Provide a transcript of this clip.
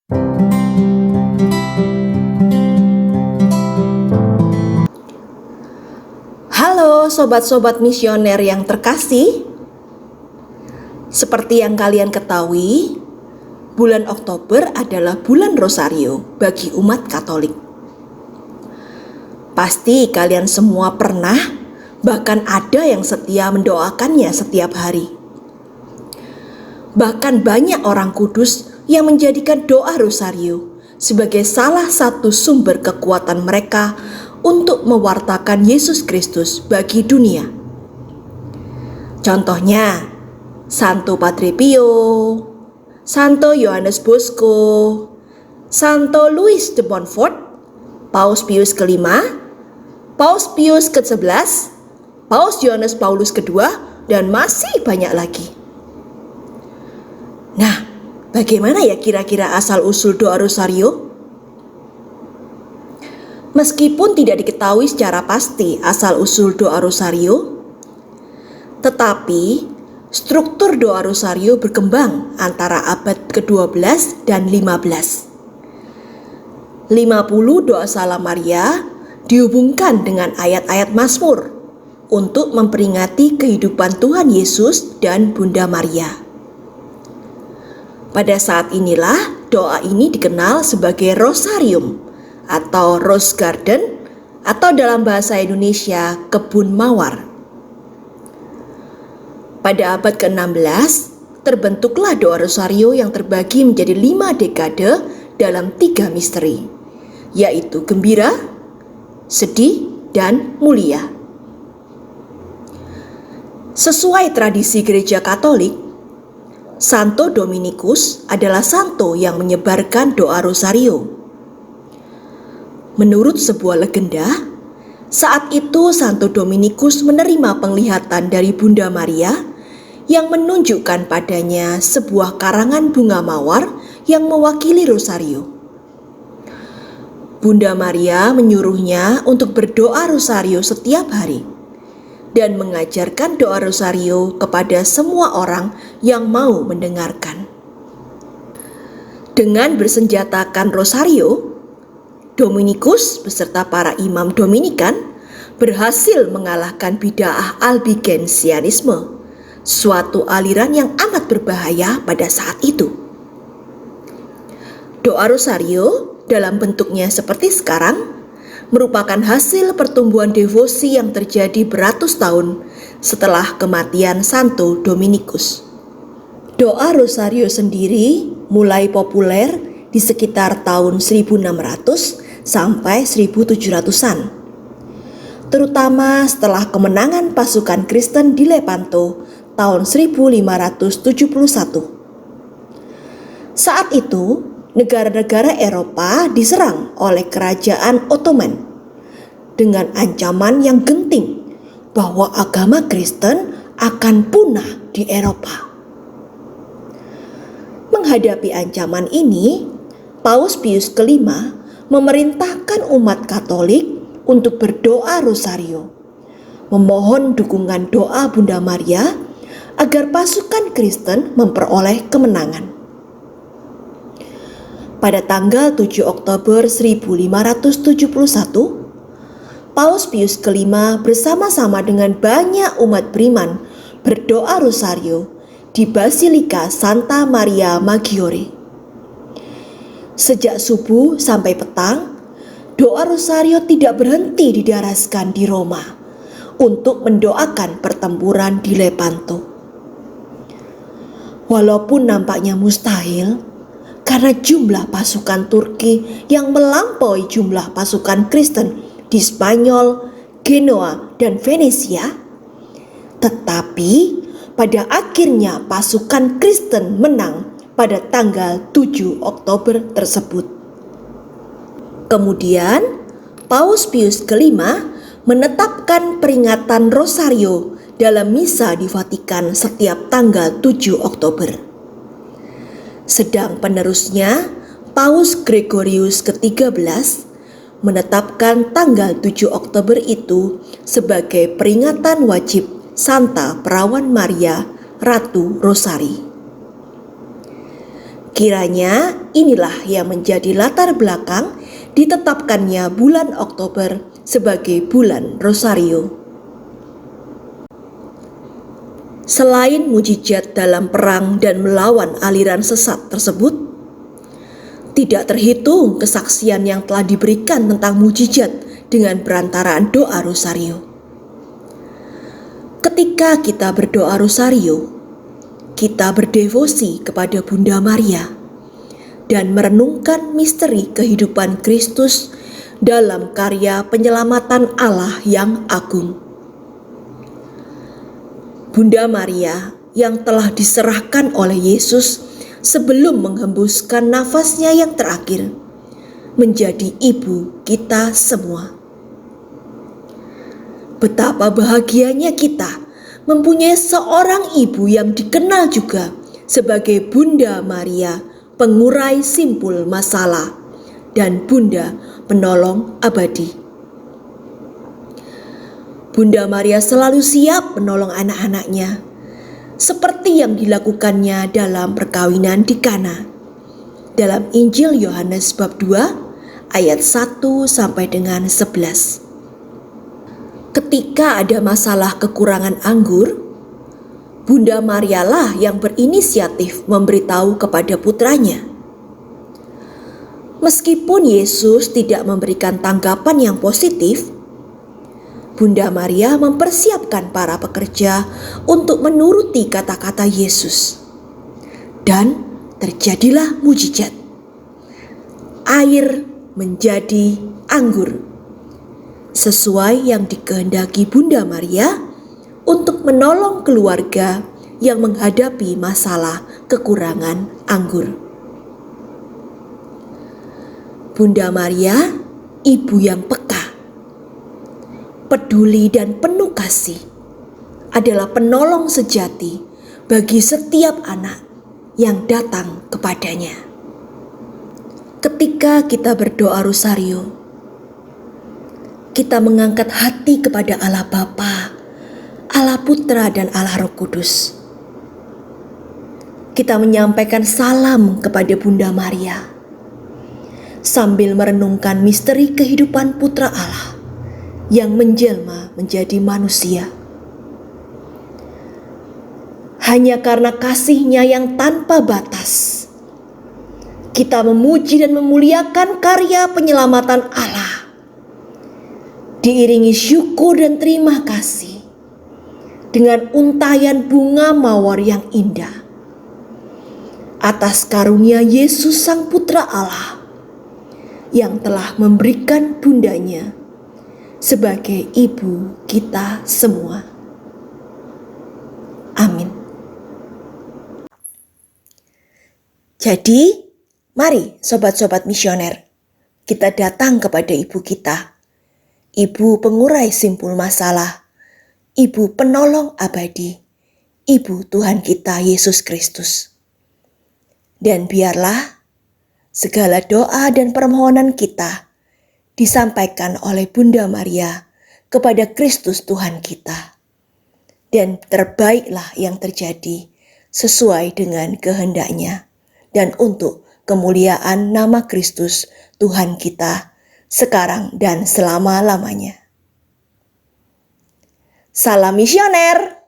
Halo sobat-sobat misioner yang terkasih. Seperti yang kalian ketahui, bulan Oktober adalah bulan Rosario bagi umat Katolik. Pasti kalian semua pernah, bahkan ada yang setia mendoakannya setiap hari. Bahkan banyak orang kudus yang menjadikan doa Rosario sebagai salah satu sumber kekuatan mereka untuk mewartakan Yesus Kristus bagi dunia. Contohnya, Santo Padre Pio, Santo Yohanes Bosco, Santo Louis de Montfort, Paus Pius kelima, Paus Pius ke-11, Paus Yohanes Paulus II, dan masih banyak lagi. Nah, bagaimana ya kira-kira asal-usul doa Rosario? Meskipun tidak diketahui secara pasti asal-usul doa Rosario, tetapi struktur doa Rosario berkembang antara abad ke-12 dan 15. 50 doa Salam Maria dihubungkan dengan ayat-ayat Mazmur untuk memperingati kehidupan Tuhan Yesus dan Bunda Maria. Pada saat inilah doa ini dikenal sebagai Rosarium atau Rose Garden atau dalam bahasa Indonesia kebun mawar. Pada abad ke-16 terbentuklah doa Rosario yang terbagi menjadi 5 dekade dalam 3 misteri, yaitu gembira, sedih, dan mulia. Sesuai tradisi Gereja Katolik, Santo Dominikus adalah santo yang menyebarkan doa Rosario. Menurut sebuah legenda, saat itu Santo Dominikus menerima penglihatan dari Bunda Maria yang menunjukkan padanya sebuah karangan bunga mawar yang mewakili Rosario. Bunda Maria menyuruhnya untuk berdoa Rosario setiap hari dan mengajarkan doa Rosario kepada semua orang yang mau mendengarkan. Dengan bersenjatakan Rosario, Dominikus beserta para imam Dominikan berhasil mengalahkan bid'ah Albigensianisme, suatu aliran yang amat berbahaya pada saat itu. Doa Rosario dalam bentuknya seperti sekarang merupakan hasil pertumbuhan devosi yang terjadi beratus tahun setelah kematian Santo Dominikus. Doa Rosario sendiri mulai populer di sekitar tahun 1600 sampai 1700-an, terutama setelah kemenangan pasukan Kristen di Lepanto tahun 1571. Saat itu, negara-negara Eropa diserang oleh kerajaan Ottoman dengan ancaman yang genting bahwa agama Kristen akan punah di Eropa. Menghadapi ancaman ini, Paus Pius kelima memerintahkan umat Katolik untuk berdoa Rosario, memohon dukungan doa Bunda Maria agar pasukan Kristen memperoleh kemenangan. Pada tanggal 7 Oktober 1571, Paus Pius kelima bersama-sama dengan banyak umat beriman berdoa Rosario di Basilika Santa Maria Maggiore. Sejak subuh sampai petang, doa Rosario tidak berhenti didaraskan di Roma untuk mendoakan pertempuran di Lepanto. Walaupun nampaknya mustahil, karena jumlah pasukan Turki yang melampaui jumlah pasukan Kristen di Spanyol, Genoa, dan Venesia, tetapi pada akhirnya pasukan Kristen menang pada tanggal 7 Oktober tersebut. Kemudian, Paus Pius kelima menetapkan peringatan Rosario dalam misa di Vatikan setiap tanggal 7 Oktober. Sedang penerusnya, Paus Gregorius ke-13 menetapkan tanggal 7 Oktober itu sebagai peringatan wajib Santa Perawan Maria Ratu Rosari. Kiranya inilah yang menjadi latar belakang ditetapkannya bulan Oktober sebagai bulan Rosario. Selain mujizat dalam perang dan melawan aliran sesat tersebut, tidak terhitung kesaksian yang telah diberikan tentang mujizat dengan perantaraan doa Rosario. Ketika kita berdoa Rosario, kita berdevosi kepada Bunda Maria dan merenungkan misteri kehidupan Kristus dalam karya penyelamatan Allah yang agung. Bunda Maria yang telah diserahkan oleh Yesus sebelum menghembuskan nafasnya yang terakhir, menjadi ibu kita semua. Betapa bahagianya kita mempunyai seorang ibu yang dikenal juga sebagai Bunda Maria, pengurai simpul masalah, dan Bunda penolong abadi. Bunda Maria selalu siap menolong anak-anaknya, seperti yang dilakukannya dalam perkawinan di Kana. Dalam Injil Yohanes bab 2 ayat 1 sampai dengan 11. Ketika ada masalah kekurangan anggur, Bunda Maria lah yang berinisiatif memberitahu kepada putranya. Meskipun Yesus tidak memberikan tanggapan yang positif, Bunda Maria mempersiapkan para pekerja untuk menuruti kata-kata Yesus. Dan terjadilah mujizat. Air menjadi anggur, sesuai yang dikehendaki Bunda Maria untuk menolong keluarga yang menghadapi masalah kekurangan anggur. Bunda Maria, ibu yang peka, peduli dan penuh kasih, adalah penolong sejati bagi setiap anak yang datang kepadanya. Ketika kita berdoa Rosario, kita mengangkat hati kepada Allah Bapa, Allah Putra, dan Allah Roh Kudus. Kita menyampaikan salam kepada Bunda Maria, sambil merenungkan misteri kehidupan Putra Allah yang menjelma menjadi manusia. Hanya karena kasih-Nya yang tanpa batas, kita memuji dan memuliakan karya penyelamatan Allah, diiringi syukur dan terima kasih dengan untayan bunga mawar yang indah atas karunia Yesus Sang Putra Allah yang telah memberikan bundanya sebagai ibu kita semua. Amin. Jadi, mari sobat-sobat misioner, kita datang kepada ibu kita, ibu pengurai simpul masalah, ibu penolong abadi, ibu Tuhan kita Yesus Kristus. Dan biarlah segala doa dan permohonan kita disampaikan oleh Bunda Maria kepada Kristus Tuhan kita. Dan terbaiklah yang terjadi sesuai dengan kehendak-Nya dan untuk kemuliaan nama Kristus Tuhan kita sekarang dan selama-lamanya. Salam misioner.